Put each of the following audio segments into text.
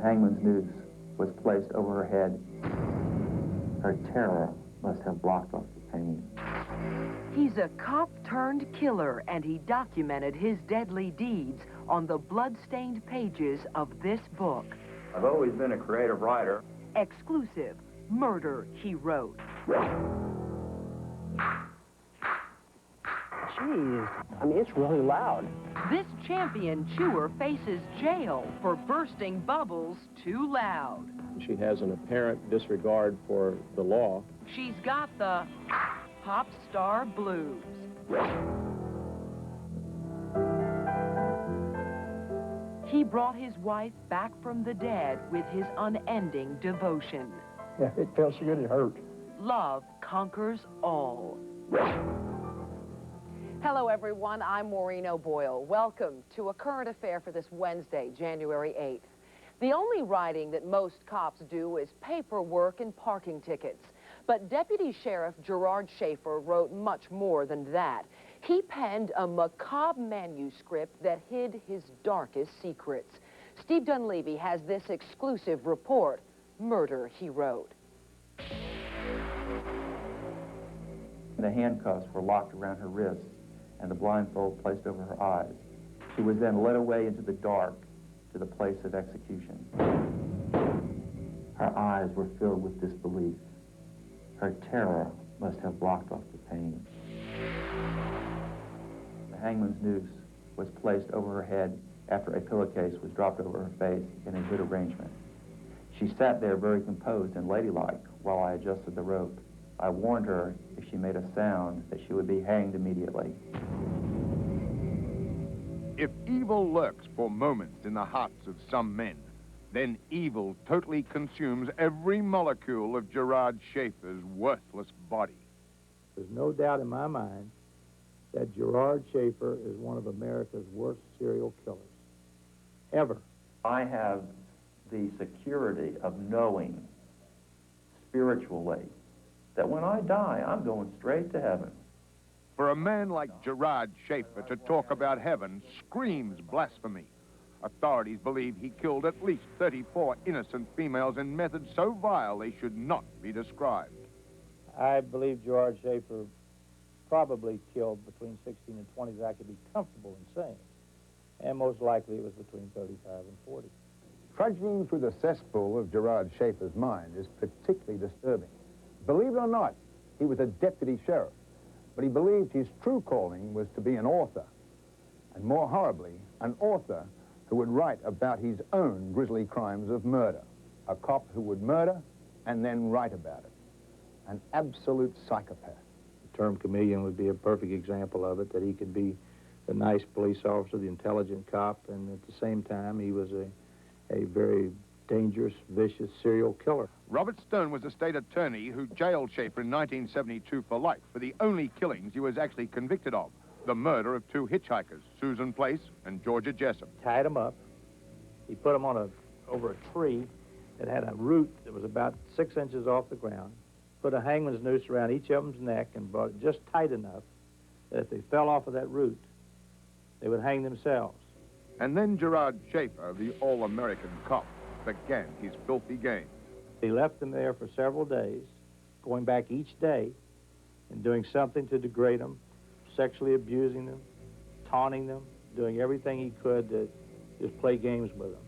hangman's noose was placed over her head. Her terror must have blocked off the pain. He's a cop-turned-killer, and he documented his deadly deeds on the blood-stained pages of this book. I've always been a creative writer. Exclusive, Murder, He Wrote. Jeez, I mean, it's really loud. This champion chewer faces jail for bursting bubbles too loud. She has an apparent disregard for the law. She's got the pop star blues. He brought his wife back from the dead with his unending devotion. Yeah, it felt so good it hurt. Love conquers all. Hello, everyone. I'm Maureen O'Boyle. Welcome to A Current Affair for this Wednesday, January 8th. The only writing that most cops do is paperwork and parking tickets. But Deputy Sheriff Gerard Schaefer wrote much more than that. He penned a macabre manuscript that hid his darkest secrets. Steve Dunleavy has this exclusive report, Murder, He Wrote. The handcuffs were locked around her wrists and the blindfold placed over her eyes. She was then led away into the dark to the place of execution. Her eyes were filled with disbelief. Her terror must have blocked off the pain. The hangman's noose was placed over her head after a pillowcase was dropped over her face in a good arrangement. She sat there very composed and ladylike while I adjusted the rope. I warned her if she made a sound that she would be hanged immediately. If evil lurks for moments in the hearts of some men, then evil totally consumes every molecule of Gerard Schaefer's worthless body. There's no doubt in my mind that Gerard Schaefer is one of America's worst serial killers, ever. I have the security of knowing spiritually that when I die, I'm going straight to heaven. For a man like Gerard Schaefer to talk about heaven screams blasphemy. Authorities believe he killed at least 34 innocent females in methods so vile they should not be described. I believe Gerard Schaefer probably killed between 16 and 20 that I could be comfortable in saying. And most likely it was between 35 and 40. Trudging through the cesspool of Gerard Schaefer's mind is particularly disturbing. Believe it or not, he was a deputy sheriff, but he believed his true calling was to be an author. And more horribly, an author who would write about his own grisly crimes of murder. A cop who would murder and then write about it. An absolute psychopath. The term chameleon would be a perfect example of it, that he could be the nice police officer, the intelligent cop, and at the same time he was a very dangerous, vicious serial killer. Robert Stone was a state attorney who jailed Schaefer in 1972 for life for the only killings he was actually convicted of. The murder of two hitchhikers, Susan Place and Georgia Jessup. Tied them up. He put them over a tree that had a root that was about 6 inches off the ground. Put a hangman's noose around each of them's neck and brought it just tight enough that if they fell off of that root, they would hang themselves. And then Gerard Schaefer, the all-American cop, began his filthy game. He left them there for several days, going back each day and doing something to degrade them, sexually abusing them, taunting them, doing everything he could to just play games with them.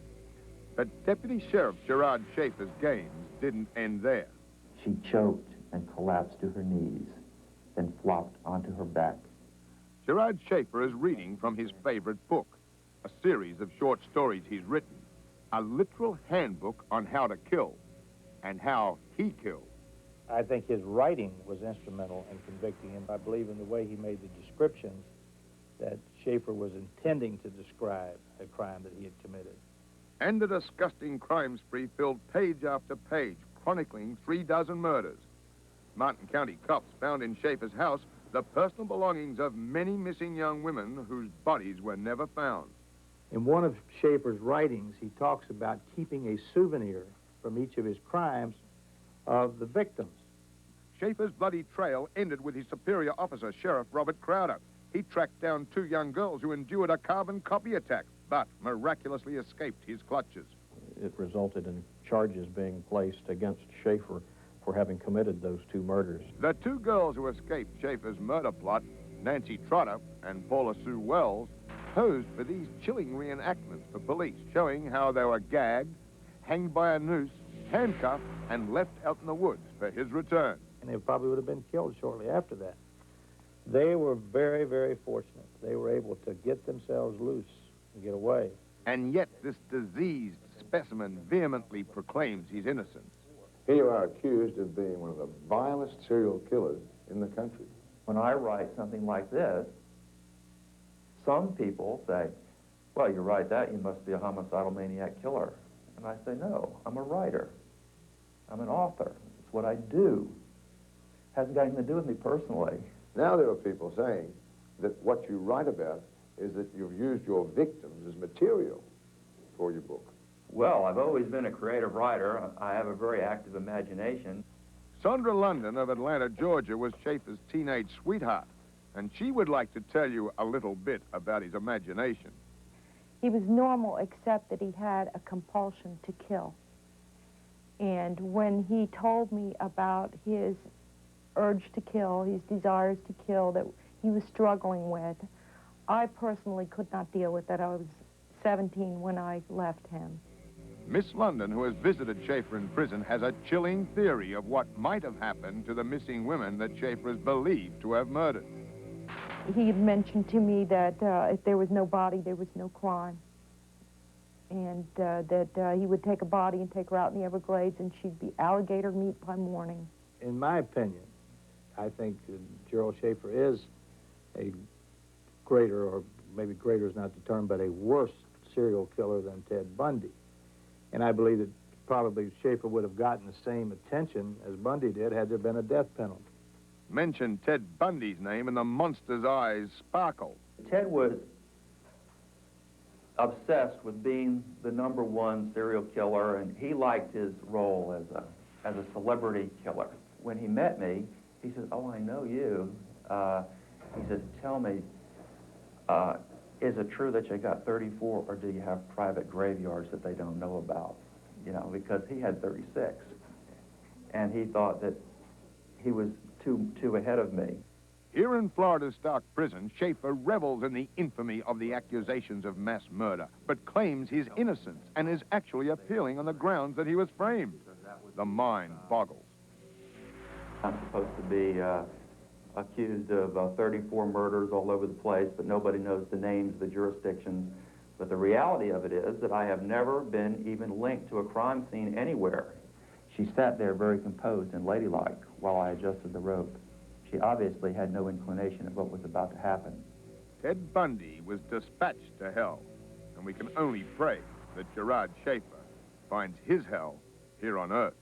But Deputy Sheriff Gerard Schaefer's games didn't end there. She choked and collapsed to her knees, then flopped onto her back. Gerard Schaefer is reading from his favorite book, a series of short stories he's written, a literal handbook on how to kill and how he killed. I think his writing was instrumental in convicting him. I believe in the way he made the descriptions that Schaefer was intending to describe a crime that he had committed. And the disgusting crime spree filled page after page, chronicling 36 murders. Martin County cops found in Schaefer's house the personal belongings of many missing young women whose bodies were never found. In one of Schaefer's writings, he talks about keeping a souvenir from each of his crimes of the victims. Schaefer's bloody trail ended with his superior officer, Sheriff Robert Crowder. He tracked down 2 young girls who endured a carbon copy attack, but miraculously escaped his clutches. it resulted in charges being placed against Schaefer for having committed those two murders. The two girls who escaped Schaefer's murder plot, Nancy Trotter and Paula Sue Wells, posed for these chilling reenactments for police, showing how they were gagged, hanged by a noose, handcuffed, and left out in the woods for his return. And they probably would have been killed shortly after that. They were very, very fortunate. They were able to get themselves loose and get away. And yet this diseased specimen vehemently proclaims his innocence. Here you are accused of being one of the vilest serial killers in the country. When I write something like this, some people say, well, you write that, you must be a homicidal maniac killer. And I say, no, I'm a writer. I'm an author. It's what I do. Hasn't got anything to do with me personally. Now there are people saying that what you write about is that you've used your victims as material for your book. Well, I've always been a creative writer. I have a very active imagination. Sandra London of Atlanta, Georgia, was Schaefer's teenage sweetheart, and she would like to tell you a little bit about his imagination. He was normal, except that he had a compulsion to kill. And when he told me about his urge to kill, his desires to kill that he was struggling with, I personally could not deal with that. I was 17 when I left him. Miss London, who has visited Schaefer in prison, has a chilling theory of what might have happened to the missing women that Schaefer is believed to have murdered. He had mentioned to me that if there was no body, there was no crime. And that he would take a body and take her out in the Everglades, and she'd be alligator meat by morning. In my opinion, I think Gerald Schaefer is a greater, or maybe greater is not the term, but a worse serial killer than Ted Bundy. And I believe that probably Schaefer would have gotten the same attention as Bundy did had there been a death penalty. Mention Ted Bundy's name and the monster's eyes sparkle. Ted was obsessed with being the -- serial killer, and he liked his role as a celebrity killer. When he met me, he said, oh, I know you. He said, tell me, is it true that you got 34, or do you have private graveyards that they don't know about? You know, because he had 36. And he thought that he was too ahead of me. Here in Florida's Stark Prison, Schaefer revels in the infamy of the accusations of mass murder, but claims his innocence and is actually appealing on the grounds that he was framed. The mind boggles. I'm supposed to be accused of 34 murders all over the place, but nobody knows the names of the jurisdictions. But the reality of it is that I have never been even linked to a crime scene anywhere. She sat there very composed and ladylike while I adjusted the rope. She obviously had no inclination of what was about to happen. Ted Bundy was dispatched to hell, and we can only pray that Gerard Schaefer finds his hell here on Earth.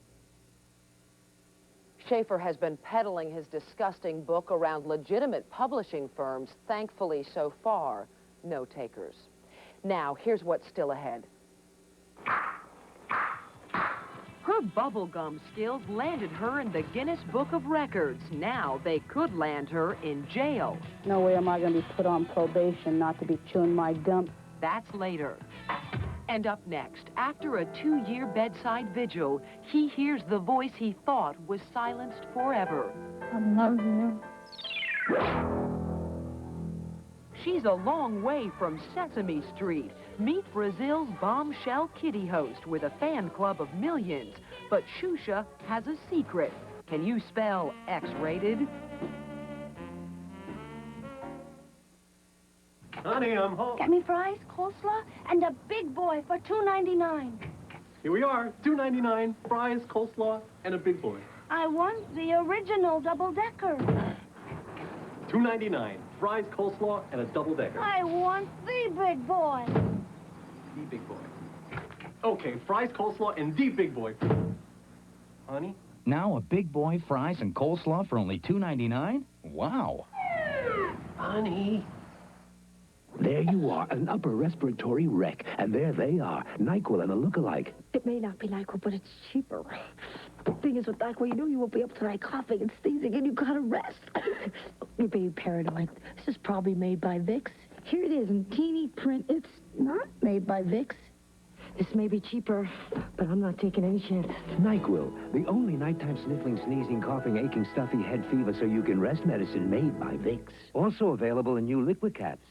Schaefer has been peddling his disgusting book around legitimate publishing firms. Thankfully, so far, no takers. Now, here's what's still ahead. Her bubblegum skills landed her in the Guinness Book of Records. Now they could land her in jail. No way am I going to be put on probation not to be chewing my gum. That's later. And up next, after a 2-year bedside vigil, he hears the voice he thought was silenced forever. I love you. She's a long way from Sesame Street. Meet Brazil's bombshell kitty host with a fan club of millions. But Xuxa has a secret. Can you spell X-rated? Honey, I'm home. Get me fries, coleslaw, and a big boy for $2.99. Here we are, $2.99, fries, coleslaw, and a big boy. I want the original double-decker. $2.99, fries, coleslaw, and a double-decker. I want the big boy. The big boy. Okay, fries, coleslaw, and the big boy. Honey? Now a big boy, fries, and coleslaw for only $2.99? Wow. Honey? There you are, an upper respiratory wreck. And there they are, NyQuil and a look-alike. It may not be NyQuil, but it's cheaper. The thing is, with NyQuil, you know you won't be up tonight coughing and sneezing, and you gotta rest. You're being paranoid. This is probably made by Vicks. Here it is in teeny print. It's not made by Vicks. This may be cheaper, but I'm not taking any chances. NyQuil, the only nighttime sniffling, sneezing, coughing, aching, stuffy head fever so you can rest medicine made by Vicks. Also available in new liquid caps.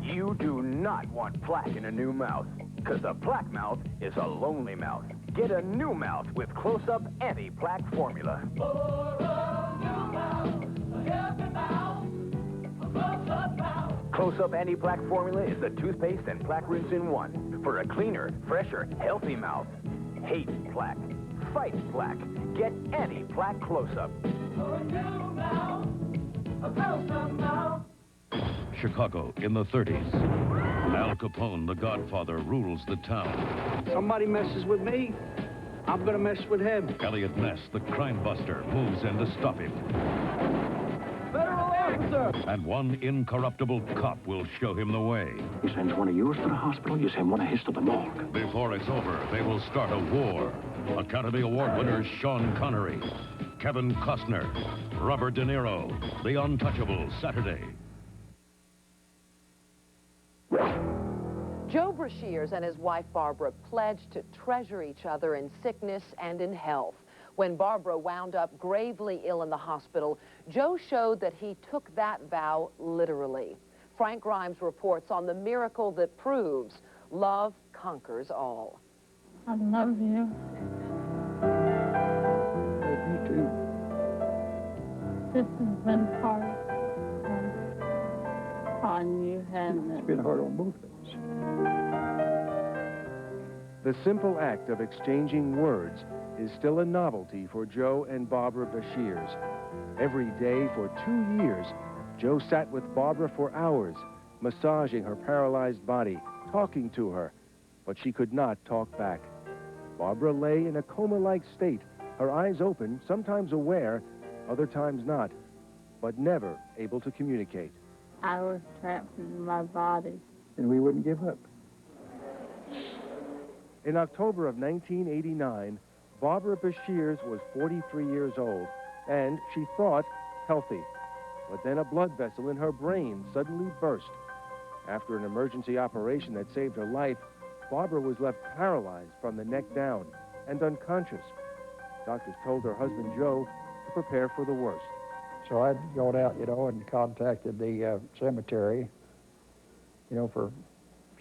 You do not want plaque in a new mouth, because a plaque mouth is a lonely mouth. Get a new mouth with Close-Up Anti-Plaque Formula. Close-Up Anti-Plaque Formula is the toothpaste and plaque rinse in one for a cleaner, fresher, healthy mouth. Hate plaque. Fight plaque. Get Anti-Plaque Close-Up. For a new mouth, a Close-Up mouth. Chicago in the 30s. Al Capone, the Godfather, rules the town. Somebody messes with me, I'm gonna mess with him. Elliot Ness, the crime buster, moves in to stop him. Federal officer! And one incorruptible cop will show him the way. You send one of yours to the hospital, you send one of his to the morgue. Before it's over, they will start a war. Academy Award winners Sean Connery, Kevin Costner, Robert De Niro, The Untouchables, Saturday. Joe Brashers and his wife Barbara pledged to treasure each other in sickness and in health. When Barbara wound up gravely ill in the hospital, Joe showed that he took that vow literally. Frank Grimes reports on the miracle that proves love conquers all. I love you. Love you too. This has been hard on you, hasn't it? It's been hard on both of us. The simple act of exchanging words is still a novelty for Joe and Barbara Brashers. Every day for 2 years, Joe sat with Barbara for hours, massaging her paralyzed body, talking to her, but she could not talk back. Barbara lay in a coma-like state, her eyes open, sometimes aware, other times not, but never able to communicate. I was trapped in my body. And we wouldn't give up. In October of 1989, Barbara Brashers was 43 years old, and she thought healthy. But then a blood vessel in her brain suddenly burst. After an emergency operation that saved her life, Barbara was left paralyzed from the neck down and unconscious. Doctors told her husband Joe to prepare for the worst. So I'd gone out, and contacted the cemetery, for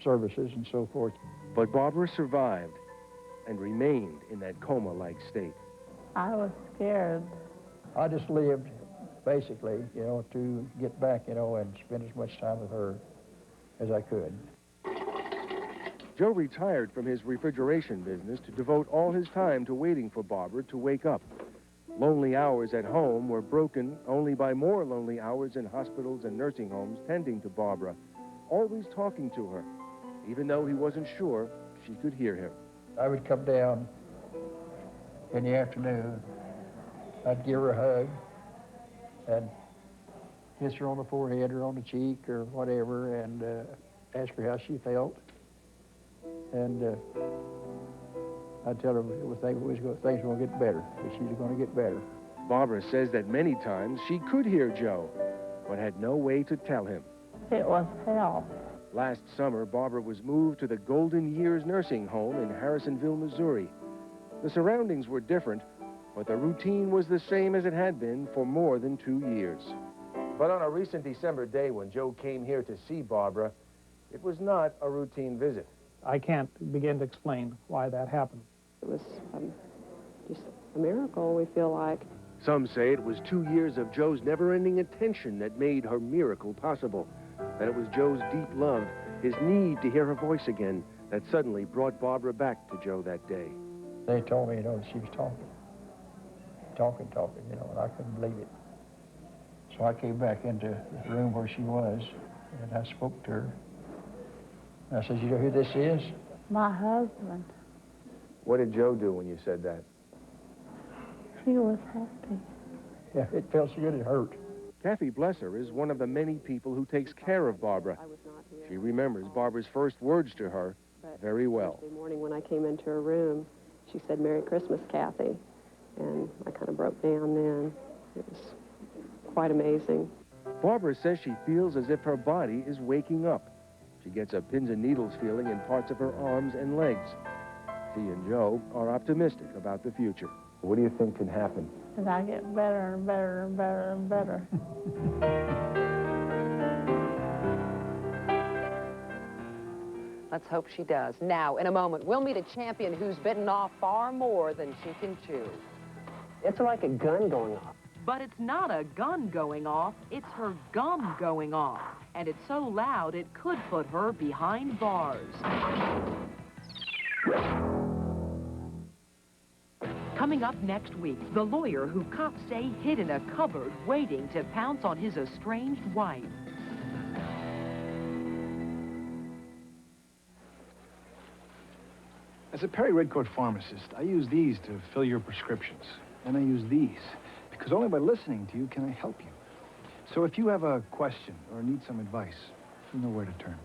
services and so forth. But Barbara survived and remained in that coma-like state. I was scared. I just lived, basically, to get back, and spend as much time with her as I could. Joe retired from his refrigeration business to devote all his time to waiting for Barbara to wake up. Lonely hours at home were broken only by more lonely hours in hospitals and nursing homes tending to Barbara, always talking to her, even though he wasn't sure she could hear him. I would come down in the afternoon. I'd give her a hug and kiss her on the forehead or on the cheek or whatever, and ask her how she felt. And I'd tell her things were going to get better, that she was going to get better. Barbara says that many times she could hear Joe, but had no way to tell him. It was hell. Last summer, Barbara was moved to the Golden Years Nursing Home in Harrisonville, Missouri. The surroundings were different, but the routine was the same as it had been for more than 2 years. But on a recent December day when Joe came here to see Barbara, it was not a routine visit. I can't begin to explain why that happened. It was just a miracle, we feel like. Some say it was 2 years of Joe's never-ending attention that made her miracle possible. That it was Joe's deep love, his need to hear her voice again, that suddenly brought Barbara back to Joe that day. They told me, that she was talking, and I couldn't believe it. So I came back into the room where she was, and I spoke to her. And I said, you know who this is? My husband. What did Joe do when you said that? He was happy. Yeah, it felt so good it hurt. Kathy Blesser is one of the many people who takes care of Barbara. She remembers Barbara's first words to her very well. Thursday morning when I came into her room, she said, "Merry Christmas, Kathy." And I kind of broke down then. It was quite amazing. Barbara says she feels as if her body is waking up. She gets a pins and needles feeling in parts of her arms and legs. She and Joe are optimistic about the future. What do you think can happen? As I get better and better and better and better. Let's hope she does. Now, in a moment, we'll meet a champion who's bitten off far more than she can chew. It's like a gun going off. But it's not a gun going off, it's her gum going off. And it's so loud it could put her behind bars. Coming up next week, the lawyer who cops say hid in a cupboard waiting to pounce on his estranged wife. As a Perry Redcoat pharmacist, I use these to fill your prescriptions. And I use these because only by listening to you can I help you. So if you have a question or need some advice, you know where to turn.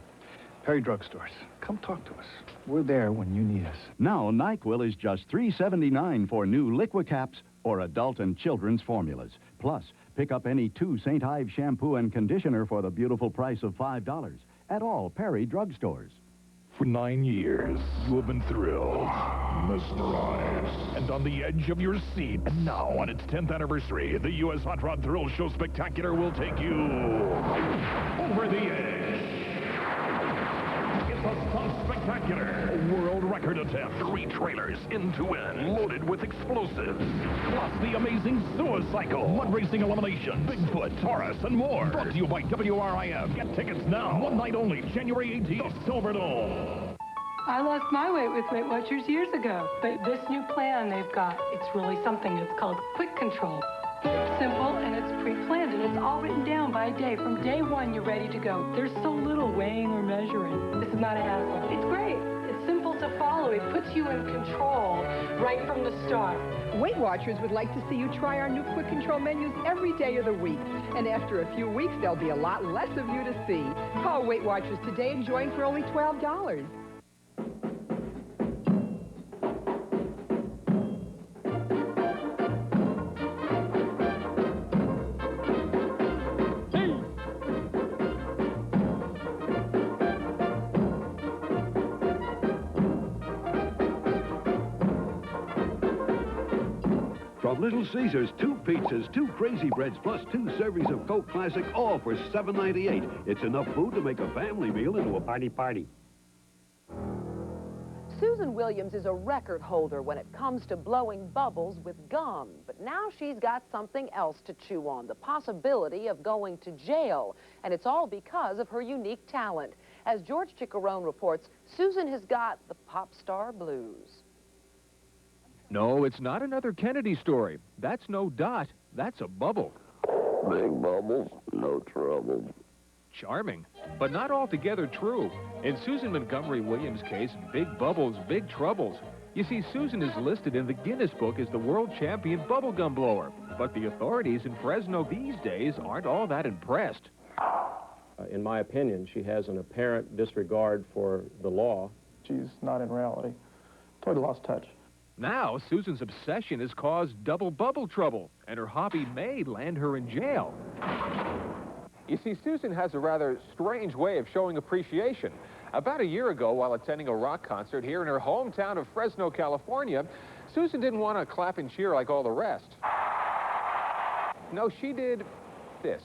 Perry Drugstores. Come talk to us. We're there when you need us. Now, NyQuil is just $3.79 for new liquid caps or adult and children's formulas. Plus, pick up any 2 St. Ives shampoo and conditioner for the beautiful price of $5 at all Perry Drugstores. For 9 years, you have been thrilled, mesmerized, and on the edge of your seat. And now, on its 10th anniversary, the U.S. Hot Rod Thrill Show Spectacular will take you over the edge. It's a stunt spectacular. A world record attempt. 3 trailers, end-to-end, loaded with explosives. Plus the amazing Suicycle, mud racing elimination, Bigfoot, Taurus, and more. Brought to you by WRIF. Get tickets now. One night only, January 18th, the Silverdome. I lost my weight with Weight Watchers years ago, but this new plan they've got, it's really something. It's called Quick Control. It's simple and it's pre-planned and it's all written down by day. From day one, you're ready to go. There's so little weighing or measuring. This is not a hassle. It's great. It's simple to follow. It puts you in control right from the start. Weight Watchers would like to see you try our new Quick Control menus every day of the week. And after a few weeks, there'll be a lot less of you to see. Call Weight Watchers today and join for only $12. From Little Caesars, 2 pizzas, 2 Crazy Breads, plus 2 servings of Coke Classic, all for $7.98. It's enough food to make a family meal into a party. Susan Williams is a record holder when it comes to blowing bubbles with gum. But now she's got something else to chew on, the possibility of going to jail. And it's all because of her unique talent. As George Chiccarone reports, Susan has got the pop star blues. No, it's not another Kennedy story. That's no dot. That's a bubble. Big bubbles, no trouble. Charming, but not altogether true. In Susan Montgomery Williams' case, big bubbles, big troubles. You see, Susan is listed in the Guinness Book as the world champion bubblegum blower. But the authorities in Fresno these days aren't all that impressed. In my opinion, she has an apparent disregard for the law. She's not in reality. Totally lost touch. Now, Susan's obsession has caused double bubble trouble, and her hobby may land her in jail. You see, Susan has a rather strange way of showing appreciation. About a year ago, while attending a rock concert here in her hometown of Fresno, California, Susan didn't want to clap and cheer like all the rest. No, she did this.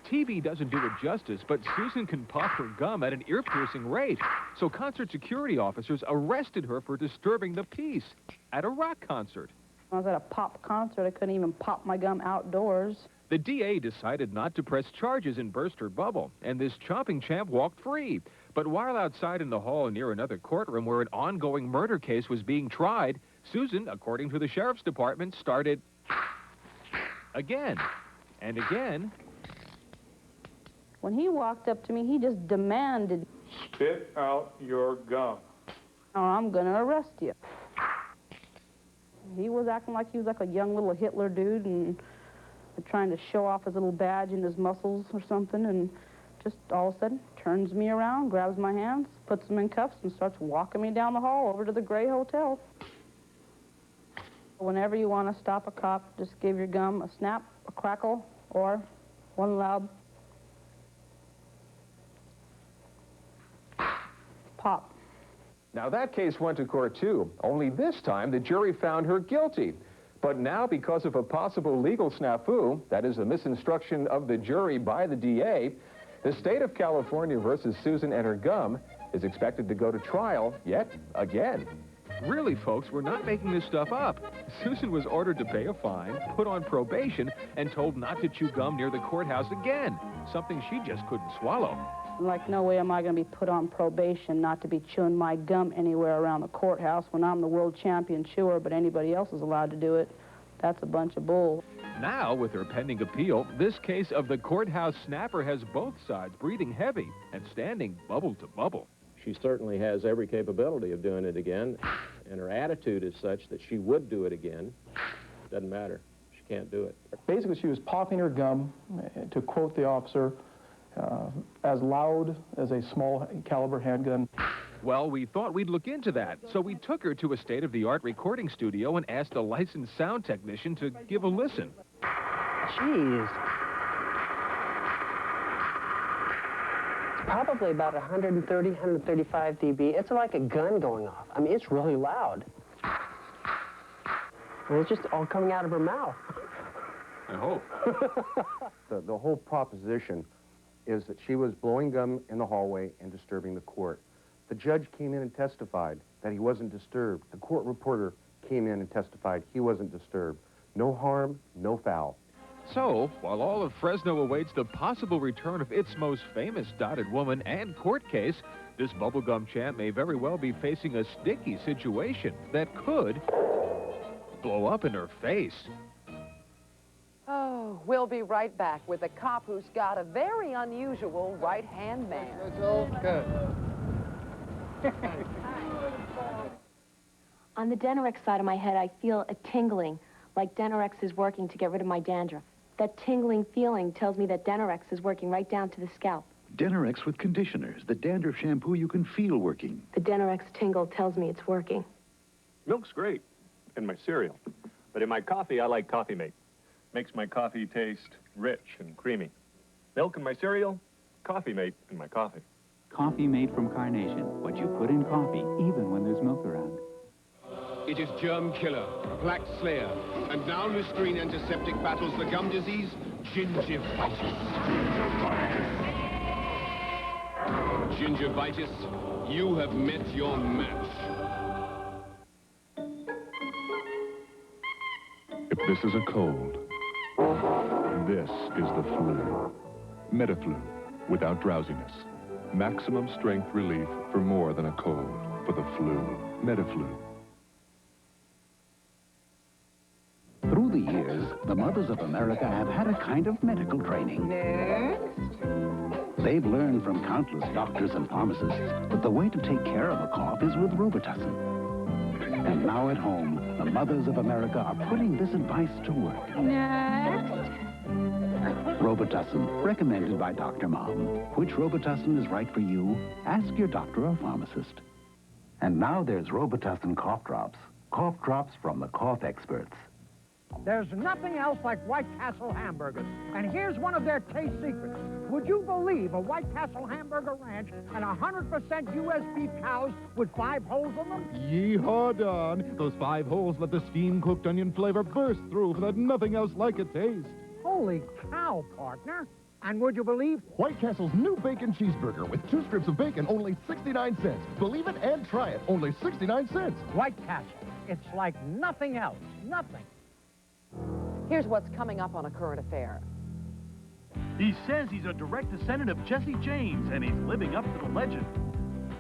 TV doesn't do it justice, but Susan can puff her gum at an ear-piercing rate. So concert security officers arrested her for disturbing the peace at a rock concert. I was at a pop concert. I couldn't even pop my gum outdoors. The DA decided not to press charges and burst her bubble, and this chomping champ walked free. But while outside in the hall near another courtroom where an ongoing murder case was being tried, Susan, according to the sheriff's department, started again and again. When he walked up to me, he just demanded, "Spit out your gum." "Oh, I'm going to arrest you." He was acting like he was like a young little Hitler dude and trying to show off his little badge and his muscles or something, and just all of a sudden turns me around, grabs my hands, puts them in cuffs, and starts walking me down the hall over to the Gray Hotel. Whenever you want to stop a cop, just give your gum a snap, a crackle, or One loud pop. Now, that case went to court, too. Only this time, the jury found her guilty. But now, because of a possible legal snafu, that is, a misinstruction of the jury by the DA, the state of California versus Susan and her gum is expected to go to trial yet again. Really, folks, we're not making this stuff up. Susan was ordered to pay a fine, put on probation, and told not to chew gum near the courthouse again, something she just couldn't swallow. Like, no way am I going to be put on probation not to be chewing my gum anywhere around the courthouse when I'm the world champion chewer, but anybody else is allowed to do it. That's a bunch of bull. Now, with her pending appeal, this case of the courthouse snapper has both sides breathing heavy and standing bubble to bubble. She certainly has every capability of doing it again, and her attitude is such that she would do it again. Doesn't matter. She can't do it. Basically, she was popping her gum, to quote the officer, as loud as a small caliber handgun. Well, we thought we'd look into that, so we took her to a state-of-the-art recording studio and asked a licensed sound technician to give a listen. Jeez. It's probably about 130, 135 dB. It's like a gun going off. I mean, it's really loud. And it's just all coming out of her mouth. I hope. The whole proposition is that she was blowing gum in the hallway and disturbing the court. The judge came in and testified that he wasn't disturbed. The court reporter came in and testified he wasn't disturbed. No harm, no foul. So, while all of Fresno awaits the possible return of its most famous dotted woman and court case, this bubblegum champ may very well be facing a sticky situation that could blow up in her face. Oh, we'll be right back with a cop who's got a very unusual right-hand man. On the Denorex side of my head, I feel a tingling, like Denorex is working to get rid of my dandruff. That tingling feeling tells me that Denorex is working right down to the scalp. Denorex with conditioners, the dandruff shampoo you can feel working. The Denorex tingle tells me it's working. Milk's great in my cereal, but in my coffee, I like Coffee Mate. Makes my coffee taste rich and creamy. Milk in my cereal, Coffee Mate in my coffee. Coffee made from carnation, what you put in coffee, even when there's milk around. It is germ killer, plaque slayer, and now Listerine antiseptic battles the gum disease, gingivitis. Gingivitis, you have met your match. If this is a cold, this is the flu. Metaflu, without drowsiness. Maximum strength relief for more than a cold. For the flu, Metaflu. Through the years, the Mothers of America have had a kind of medical training. They've learned from countless doctors and pharmacists that the way to take care of a cough is with Robitussin. And now at home, the Mothers of America are putting this advice to work. Next. Robitussin, recommended by Dr. Mom. Which Robitussin is right for you? Ask your doctor or pharmacist. And now there's Robitussin cough drops. Cough drops from the cough experts. There's nothing else like White Castle hamburgers. And here's one of their taste secrets. Would you believe a White Castle hamburger ranch and 100% U.S. beef cows with 5 holes in them? Yeehaw, Don. Those 5 holes let the steam-cooked onion flavor burst through for that nothing else like it taste. Holy cow, partner. And would you believe? White Castle's new bacon cheeseburger with 2 strips of bacon, only 69 cents. Believe it and try it, only 69 cents. White Castle. It's like nothing else. Nothing. Here's what's coming up on A Current Affair. He says he's a direct descendant of Jesse James, and he's living up to the legend.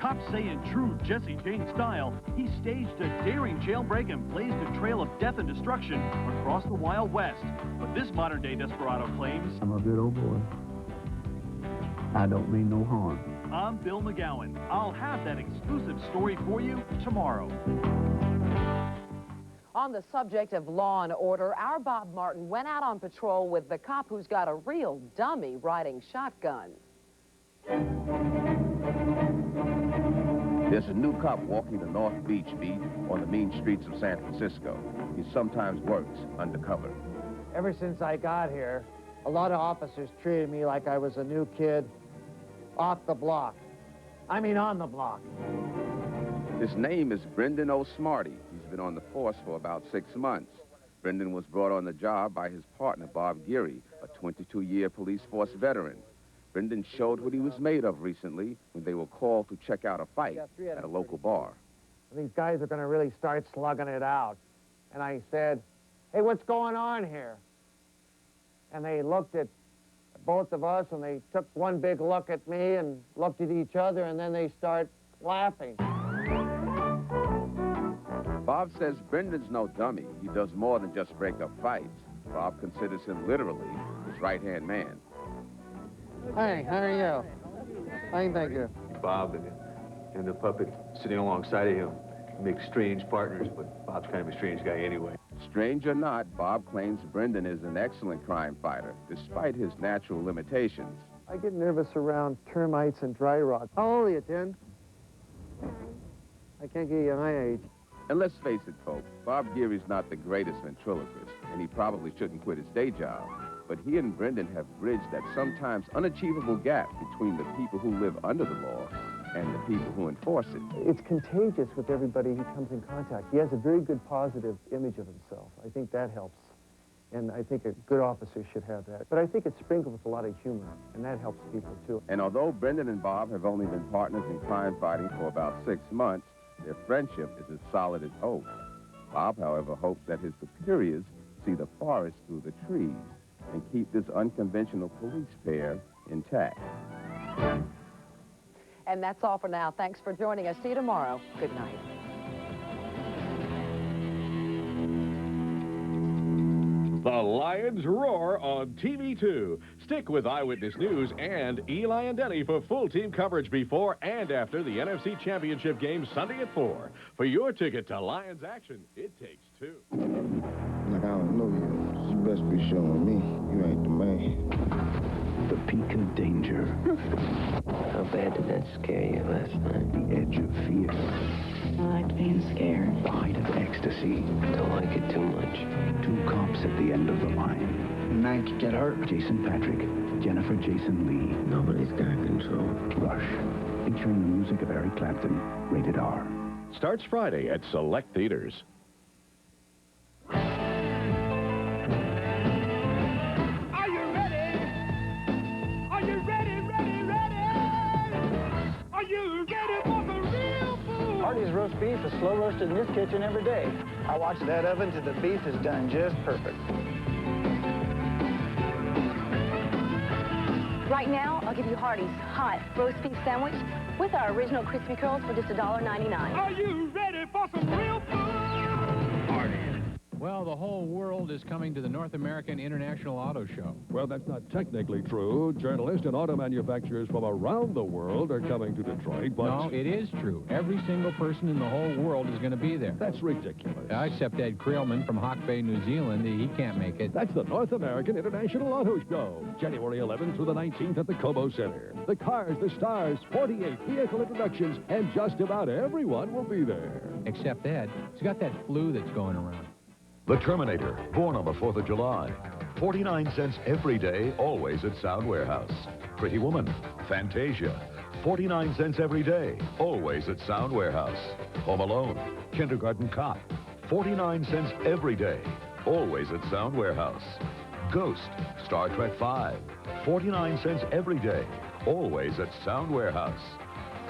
Cops say in true Jesse James style, he staged a daring jailbreak and blazed a trail of death and destruction across the Wild West. But this modern-day desperado claims... I'm a good old boy. I don't mean no harm. I'm Bill McGowan. I'll have that exclusive story for you tomorrow. On the subject of law and order, our Bob Martin went out on patrol with the cop who's got a real dummy riding shotgun. There's a new cop walking the North Beach beat on the mean streets of San Francisco. He sometimes works undercover. Ever since I got here, A lot of officers treated me like I was a new kid off the block. I mean, on the block. His name is Brendan O'Smarty. He's been on the force for about 6 months. Brendan was brought on the job by his partner, Bob Geary, a 22-year police force veteran. Brendan showed what he was made of recently when they were called to check out a fight at a local bar. These guys are going to really start slugging it out. And I said, hey, what's going on here? And they looked at both of us, and they took one big look at me and looked at each other, and then they start laughing. Bob says Brendan's no dummy. He does more than just break up fights. Bob considers him literally his right-hand man. Hey, how are you? Fine, thank you. Bob and the puppet sitting alongside of him make strange partners, but Bob's kind of a strange guy anyway. Strange or not, Bob claims Brendan is an excellent crime fighter, despite his natural limitations. I get nervous around termites and dry rot. How old are you, Tin? I can't give you my age. And let's face it, folks, Bob Geary's not the greatest ventriloquist, and he probably shouldn't quit his day job. But he and Brendan have bridged that sometimes unachievable gap between the people who live under the law and the people who enforce it. It's contagious with everybody he comes in contact. He has a very good positive image of himself. I think that helps. And I think a good officer should have that. But I think it's sprinkled with a lot of humor, and that helps people, too. And although Brendan and Bob have only been partners in crime fighting for about 6 months, their friendship is as solid as oak. Bob, however, hopes that his superiors see the forest through the trees and keep this unconventional police pair intact. And that's all for now. Thanks for joining us. See you tomorrow. Good night. The Lions roar on TV2. Stick with Eyewitness News and Eli and Denny for full team coverage before and after the NFC Championship game Sunday at 4. For your ticket to Lions action, it takes 2. Like, I don't know you. You best be showing me you ain't the man. The peak of danger. How bad did that scare you last night? The edge of fear. I like being scared. The height of ecstasy. Don't like it too much. 2 cops at the end of the line. Man could get hurt. Jason Patrick, Jennifer Jason Lee. Nobody's got control. Rush, featuring the music of Eric Clapton. Rated R. Starts Friday at select theaters. Hardy's roast beef is slow roasted in this kitchen every day. I watch that oven till the beef is done just perfect. Right now, I'll give you Hardy's hot roast beef sandwich with our original crispy curls for just $1.99. Are you ready for some real food? Hardy's. Well, the whole world is coming to the North American International Auto Show. Well, that's not technically true. Journalists and auto manufacturers from around the world are coming to Detroit, but... No, it is true. Every single person in the whole world is going to be there. That's ridiculous. Except Ed Creelman from Hawke Bay, New Zealand. He can't make it. That's the North American International Auto Show, January 11th through the 19th at the Como Center. The cars, the stars, 48 vehicle introductions, and just about everyone will be there. Except Ed. He's got that flu that's going around. The Terminator, born on the 4th of July. 49 cents every day, always at Sound Warehouse. Pretty Woman, Fantasia. 49 cents every day, always at Sound Warehouse. Home Alone, Kindergarten Cop. 49 cents every day, always at Sound Warehouse. Ghost, Star Trek 5. 49 cents every day, always at Sound Warehouse.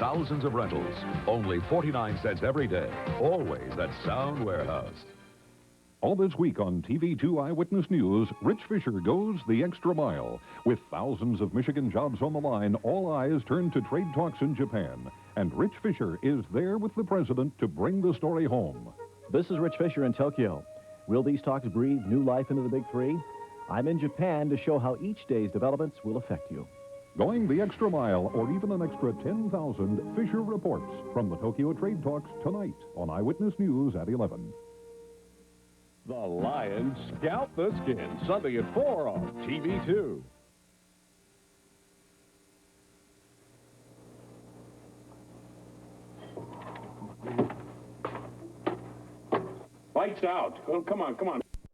Thousands of rentals, only 49 cents every day, always at Sound Warehouse. All this week on TV2 Eyewitness News, Rich Fisher goes the extra mile. With thousands of Michigan jobs on the line, all eyes turn to trade talks in Japan. And Rich Fisher is there with the president to bring the story home. This is Rich Fisher in Tokyo. Will these talks breathe new life into the Big Three? I'm in Japan to show how each day's developments will affect you. Going the extra mile, or even an extra 10,000, Fisher reports from the Tokyo Trade Talks tonight on Eyewitness News at 11. The Lions scalp the skin, Sunday at 4 on TV2. Lights out. Oh, come on, come on.